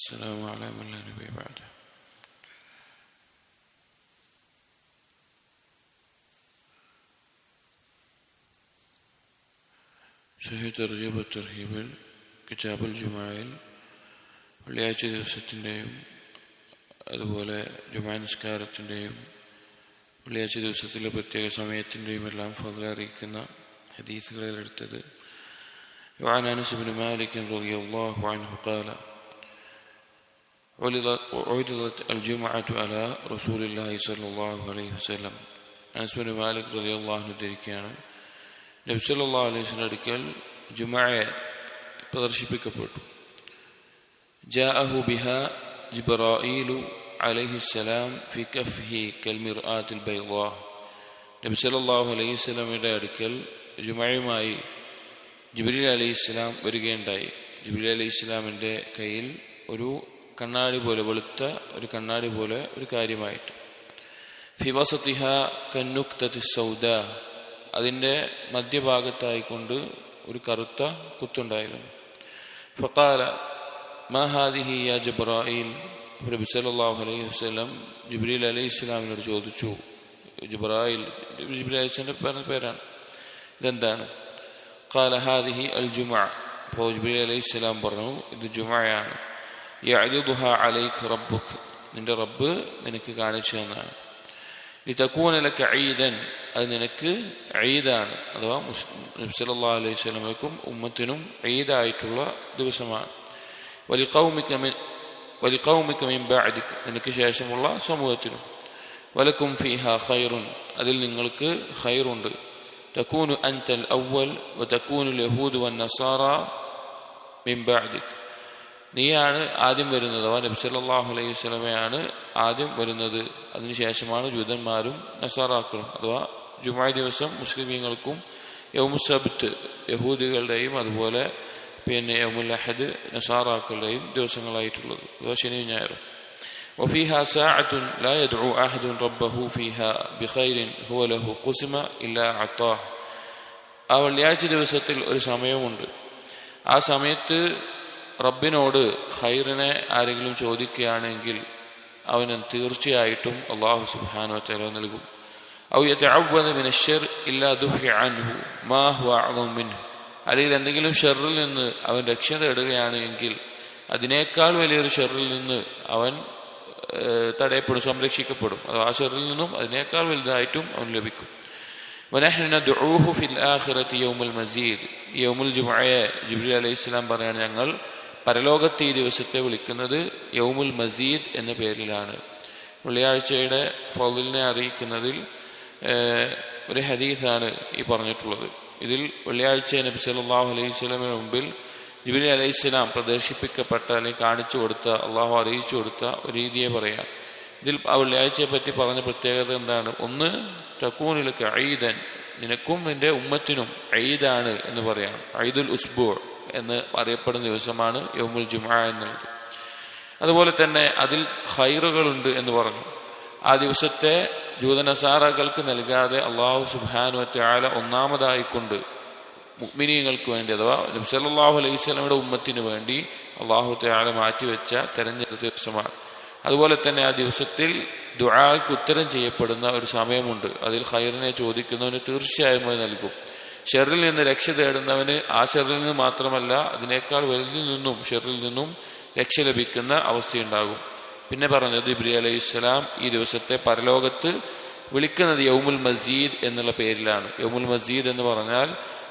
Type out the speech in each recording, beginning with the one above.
السلام على من لا نبي بعده. സഹീഹ് തർഗീബ് തർഹീബിൽ കിതാബുൽ ജുമായിൽ വെള്ളിയാഴ്ച ദിവസത്തിൻ്റെയും അതുപോലെ ജുമാ നിസ്കാരത്തിൻ്റെയും വെള്ളിയാഴ്ച ദിവസത്തിലെ പ്രത്യേക സമയത്തിൻ്റെയും എല്ലാം ഫضل അറിയിക്കുന്ന ഹദീസുകളിൽ എടുത്തത് وعن أنس بن مالك رضي الله عنه قال عرضت الجمعة على رسول الله صلى الله عليه وسلم. അനസ് ബിൻ മാലിക് റളിയല്ലാഹു അൻഹു ധരിക്കുകയാണ്, നബി സല്ലല്ലാഹു അലൈഹി വസല്ലം അടുക്കൽ ജുമഅയെ പ്രദർശിപ്പിക്കപ്പെട്ടു. ജാഅഹു ബിഹാ ജിബ്രായീലു അലൈഹിസ്സലാം ഫി കഫ്ഹി കൽമിർആത്തിൽ ബൈളാ. നബി സല്ലല്ലാഹു അലൈഹി വസല്ലമയുടെ അടുക്കൽ ജുമഅയുമായി ജിബ്രീൽ അലൈഹിസ്സലാം വരികയുണ്ടായി. ജിബ്രീൽ അലൈഹിസ്സലാമിൻ്റെ കയ്യിൽ ഒരു കണ്ണാടി പോലെ, വെളുത്ത ഒരു കണ്ണാടി പോലെ ഒരു കാര്യമായിട്ട്. ഫി വസതിഹ കന്നുക്തത്തി സൗദാ, അതിൻ്റെ മധ്യഭാഗത്തായിക്കൊണ്ട് ഒരു കറുത്ത കുത്തുണ്ടായിരുന്നു. ഫഖാല മാ ഹാദിഹി യാ ജിബ്രായീൽ. നബി സല്ലല്ലാഹു അലൈഹി വസല്ലം ജിബ്രീൽ അലൈഹിസ്സലാമിനോട് ചോദിച്ചു. ജിബ്രീൽ അലൈഹിസ്സലാമിന്റെ പേരാണ്, ഇതെന്താണ്? ഖാല ഹാദിഹി അൽ ജുമുഅ. അപ്പോൾ ജിബ്രീൽ അലൈഹിസ്സലാം പറഞ്ഞു, ഇത് ജുമുഅയാണ്. യഅരിദുഹാ അലൈക റബ്ബുക, നിന്റെ റബ്ബ് നിനക്ക് കാണിച്ചു തന്നതാണ്. ലിതകൂന ലക ഈദൻ, അത് നിനക്ക് ഈദാണ്, അഥവാ നബി സല്ലല്ലാഹു അലൈഹി വസല്ലമയ്ക്കും ഉമ്മത്തിനും ഈദായിട്ടുള്ള ദിവസമാണ്. വലിഖൗമിക മിൻ ബഅദിക, നിനക്ക് ശേഷമുള്ള സമൂഹത്തിനും. വലക്കും ഫീഹാ ഖൈറുൻ, അതിൽ നിങ്ങൾക്ക് ഖൈറുണ്ട്. തകൂനു അൻതൽ അവ്വൽ വതകൂനുൽ യഹൂദു വന്നസാറാ മിൻ ബഅദിക, നീയാണ് ആദ്യം വരുന്നത്, അഥവാ നബി സല്ലല്ലാഹു അലൈഹി വസല്ലമയാണ് ആദ്യം വരുന്നത്, അതിനുശേഷമാണ് ജൂതന്മാരും നസാറാക്കളും. അഥവാ ജുമുഅ ദിവസം മുസ്ലിമീങ്ങൾക്കും യൗമുസ് സബ്ത് യഹൂദികളുടെയും അതുപോലെ യൗമുൽ അഹദ് നസാറാക്കളുടെയും ദിവസങ്ങളായിട്ടുള്ളത്, അഥവാ ശനിയും ഞായറും. وفيها ساعة لا يدعو أحد ربه فيها بخير هو له قسم إلا أعطاه. ആ വെള്ളിയാഴ്ച ദിവസത്തിൽ ഒരു സമയമുണ്ട്, ആ സമയത്ത് റബ്ബിനോട് ഖൈറിനെ ആരെങ്കിലും ചോദിക്കുകയാണെങ്കിൽ അവന് തീർച്ചയായിട്ടും അല്ലാഹു സുബ്ഹാനഹു വ തആല നൽകും. ഔ യതഅവ്വദ മിന ശർ ഇല്ലാ ദുഫിഅ അൻഹു മാ ഹുവ അഅ്ളം മിൻഹു, അല്ലെങ്കിൽ എന്തെങ്കിലും ഷർറിൽ നിന്ന് അവൻ രക്ഷ തേടുകയാണ് എങ്കിൽ അതിനേക്കാൾ വലിയൊരു ഷർറിൽ നിന്ന് അവൻ തടയപ്പെടും, സംരക്ഷിക്കപ്പെടും. അത് ആ ഷർറിൽ നിന്നും അതിനേക്കാൾ വലുതായിട്ടും അവൻ ലഭിക്കും. വനഹ്നു നദ്ഉഹു ഫിൽ ആഖിറതി യൗമുൽ മസീദ്. യൗമുൽ ജുമുഅയെ ജിബ്രീൽ അലൈഹിസ്സലാം പറയാണ്, ഞങ്ങൾ പരലോകത്തെ ഈ ദിവസത്തെ വിളിക്കുന്നത് യൗമുൽ മസീദ് എന്ന പേരിലാണ്. വെള്ളിയാഴ്ചയുടെ ഫളിലിനെ അറിയിക്കുന്നതിൽ ഒരു ഹദീസാണ് ഈ പറഞ്ഞിട്ടുള്ളത്. ഇതിൽ വെള്ളിയാഴ്ച നബി സല്ലല്ലാഹു അലൈഹി വസല്ലമയുടെ മുമ്പിൽ ജിബ്രീൽ അലൈഹിസ്സലാം പ്രദർശിപ്പിക്കപ്പെട്ട അല്ലെങ്കിൽ കാണിച്ചു കൊടുത്ത, അള്ളാഹു അറിയിച്ചു കൊടുത്ത ഒരു രീതിയെ പറയാം. ഇതിൽ ആ വെള്ളിയാഴ്ചയെ പറ്റി പറഞ്ഞ പ്രത്യേകത എന്താണ്? ഒന്ന്, തകൂനു ലക ഈദൻ, നിനക്കും നിന്റെ ഉമ്മത്തിനും ഈദാണ് എന്ന് പറയാം. ഈദുൽ ഉസ്ബൂ എന്ന് അറിയപ്പെടുന്ന ദിവസമാണ് യൗമുൽ ജുമുഅ എന്നുള്ളത്. അതുപോലെ തന്നെ അതിൽ ഖൈറുകളുണ്ട് എന്ന് പറഞ്ഞു. ആ ദിവസത്തെ ജൂതനസാറകൾക്ക് നൽകാതെ അല്ലാഹു സുബ്ഹാനഹു വ തആല ഒന്നാമതായിക്കൊണ്ട് മുഅ്മിനീങ്ങൾക്ക് വേണ്ടി, അഥവാ നബി സല്ലല്ലാഹു അലൈഹി വസല്ലമയുടെ ഉമ്മത്തിന് വേണ്ടി അല്ലാഹു തആല മാറ്റിവെച്ച തെരഞ്ഞെടുത്ത ദിവസമാണ്. അതുപോലെ തന്നെ ആ ദിവസത്തിൽ ദുആക്ക് ഉത്തരം ചെയ്യപ്പെടുന്ന ഒരു സമയമുണ്ട്. അതിൽ ഖൈറിനെ ചോദിക്കുന്നവന് തീർച്ചയായും അത് നൽകും. ഷർറിൽ നിന്ന് രക്ഷ തേടുന്നവന് ആ ഷർറിൽ നിന്ന് മാത്രമല്ല അതിനേക്കാൾ വലുതിൽ നിന്നും ഷർറിൽ നിന്നും രക്ഷ ലഭിക്കുന്ന അവസ്ഥയുണ്ടാകും. പിന്നെ പറഞ്ഞത് ജിബ്രീൽ അലൈഹിസ്സലാം ഈ ദിവസത്തെ പരലോകത്ത് വിളിക്കുന്നത് യൗമുൽ മസീദ് എന്നുള്ള പേരിലാണ്. യൗമുൽ മസീദ് എന്ന് പറഞ്ഞാൽ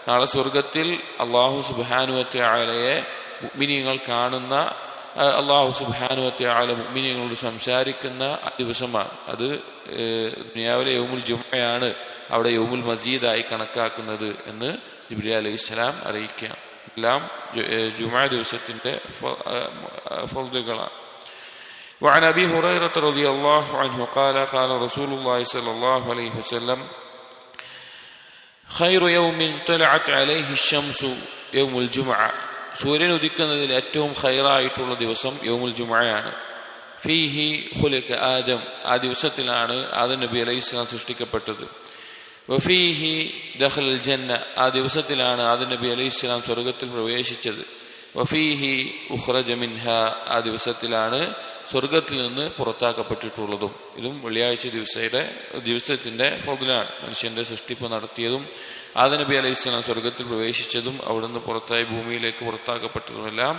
നാളെ സ്വർഗത്തിൽ അല്ലാഹു സുബ്ഹാനഹു വ തആലയെ മുഅ്മിനീങ്ങൾ കാണുന്ന, അല്ലാഹു സുബ്ഹാനഹു വ തആല മുഅ്മിനീങ്ങളോട് സംസാരിക്കുന്ന ദിവസമാണ്. അത് ദുനിയാവിലെ യൗമുൽ ജുമുഅയാണ് അവിടെ യൗമുൽ മസീദായി കണക്കാക്കുന്നത് എന്ന് ജിബ്രീൽ അലൈഹിസ്സലാം അറിയിക്കുക. എല്ലാം ജുമുഅ ദിവസത്തിന്റെ ഫളലുകളാണ്. وعن أبي هريرة رضي الله عنه قال قال رسول الله صلى الله عليه وسلم خير يوم طلعت عليه الشمس يوم الجمعة. സൂര്യൻ ഉദിക്കുന്നതിൽ ഏറ്റവും ഖൈറായിട്ടുള്ള ദിവസം യൗമുൽ ജുമുഅയാണ്. ഫീഹി ഖുലിക ആദം, ആ ദിവസത്തിലാണ് ആദം നബി അലൈഹിസ്സലാം സൃഷ്ടിക്കപ്പെട്ടത്. വഫീഹി ദഖലൽ ജന്ന, ആ ദിവസത്തിലാണ് ആദം നബി അലൈഹിസ്സലാം സ്വർഗ്ഗത്തിൽ പ്രവേശിച്ചത്. വഫീഹി ഉഖ്റജ മിൻഹ, ആ ദിവസത്തിലാണ് സ്വർഗത്തിൽ നിന്ന് പുറത്താക്കപ്പെട്ടിട്ടുള്ളതും. ഇതും വെള്ളിയാഴ്ച ദിവസത്തിന്റെ ഫضലാണ്. മനുഷ്യന്റെ സൃഷ്ടിപ്പ് നടത്തിയതും ആദം നബി അലൈഹിസ്സലാം സ്വർഗത്തിൽ പ്രവേശിച്ചതും അവിടുന്ന് പുറത്തായി ഭൂമിയിലേക്ക് പുറത്താക്കപ്പെട്ടതുമെല്ലാം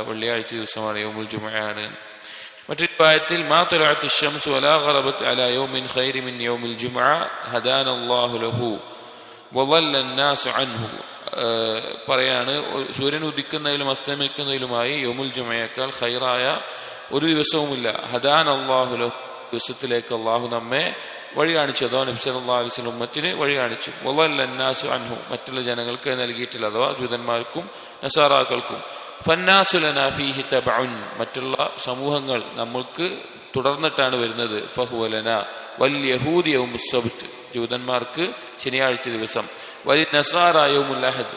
വെള്ളിയാഴ്ച ദിവസമാണ്, യൗമുൽ ജുമുഅയാണ്. മറ്റൊരു ആയത്തിൽ മാ തലഅത്ത് അശ്ശംസു വലാ ഗറബത് അലാ യൗമിൻ ഖൈരി മിൻ യൗമിൽ ജുമുഅ ഹദാനല്ലാഹു ലഹു വളല്ല അന്നാസു അൻഹു. പറയാണ്, സൂര്യൻ ഉദിക്കുന്നതിലും അസ്തമിക്കുന്നതിലുമായി യൗമുൽ ജുമുഅയേക്കാൾ ഖൈറായ ഒരു ദിവസവുമില്ല. ഹദാൻ അല്ലാഹു ലഹു, ദിവസത്തിലേക്ക് അള്ളാഹു നമ്മെ വഴി കാണിച്ചു. അഥവാ നബി സല്ലല്ലാഹു അലൈഹി വസല്ലം ഉമ്മത്തിന് വഴി കാണിച്ചു. വളല്ല അന്നാസു അൻഹു, മറ്റുള്ള ജനങ്ങൾക്ക് നൽകിയിട്ടില്ല, അഥവാ ജൂതന്മാർക്കും നസാറാക്കൾക്കും. ഫന്നാസു ലനാ ഫീഹി തബഉൻ, മറ്റുള്ള സമൂഹങ്ങൾ നമ്മൾക്ക് തുടർന്നിട്ടാണ് വരുന്നത്. ഫഹുവ ലനാ വൽ യഹൂദി യൗമുസ് സബ്ത്, ജൂതന്മാർക്ക് ശനിയാഴ്ച ദിവസം. വലി നസാറ യൗമുൽ അഹദ്,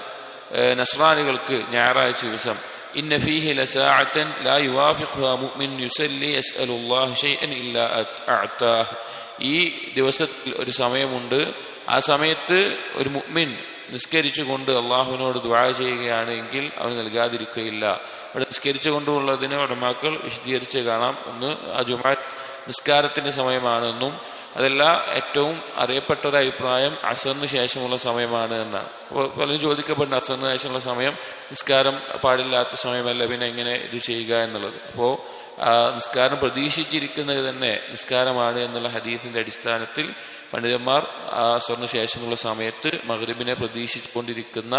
നസ്രാനികൾക്ക് ഞായറാഴ്ച ദിവസം. ഇന്ന ഫീഹി ലസാഅതൻ ലാ യുവാഫിഖുഹാ മുഅ്മിൻ യുസല്ലി യസ്അലുല്ലാഹ ശൈഅൻ ഇല്ലാ അഅതാഹ്, ഈ ദിവസത്തിൽ ഒരു സമയമുണ്ട്, ആ സമയത്ത് ഒരു മുഅ്മിൻ നിസ്കരിച്ചുകൊണ്ട് അള്ളാഹുവിനോട് ദുആ ചെയ്യുകയാണ് എങ്കിൽ അവന് നൽകാതിരിക്കുകയില്ല. ഇവിടെ നിസ്കരിച്ചുകൊണ്ടുള്ളതിന് ഉലമാക്കൾ വിശദീകരിച്ച് കാണാം. ഒന്ന്, ആ ജുമുഅ നിസ്കാരത്തിന്റെ സമയമാണെന്നും അതല്ല ഏറ്റവും അറിയപ്പെട്ട ഒരു അഭിപ്രായം അസറിന് ശേഷമുള്ള സമയമാണ് എന്നാണ്. അപ്പോൾ പലരും ചോദിക്കപ്പെടുന്ന അസറിന് ശേഷമുള്ള സമയം നിസ്കാരം പാടില്ലാത്ത സമയമല്ല, പിന്നെ എങ്ങനെ ഇത് ചെയ്യുക എന്നുള്ളത്. അപ്പോൾ നിസ്കാരം പ്രതീക്ഷിച്ചിരിക്കുന്നത് തന്നെ നിസ്കാരമാണ് എന്നുള്ള ഹദീസിന്റെ അടിസ്ഥാനത്തിൽ പണ്ഡിതന്മാർ അസറിന് ശേഷമുള്ള സമയത്ത് മഗ്രിബിനെ പ്രതീക്ഷിച്ചുകൊണ്ടിരിക്കുന്ന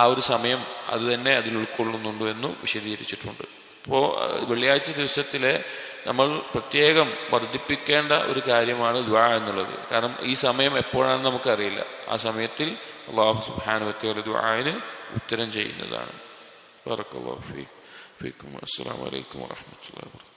ആ ഒരു സമയം അത് തന്നെ അതിൽ ഉൾക്കൊള്ളുന്നുണ്ട് എന്നും വിശദീകരിച്ചിട്ടുണ്ട്. അപ്പോൾ വെള്ളിയാഴ്ച ദിവസത്തിലെ നമ്മൾ പ്രത്യേകം വർദ്ധിപ്പിക്കേണ്ട ഒരു കാര്യമാണ് ദുആ എന്നുള്ളത്. കാരണം ഈ സമയം എപ്പോഴാണെന്ന് നമുക്കറിയില്ല. ആ സമയത്തിൽ അല്ലാഹു സുബ്ഹാനഹു വ തആല ദുആന് ഉത്തരം ചെയ്യുന്നതാണ്. ബറക്കല്ലാഹു ഫീക്കും. അസ്സലാമു അലൈക്കും വറഹ്മത്തുള്ളാഹി വബറകാതുഹു.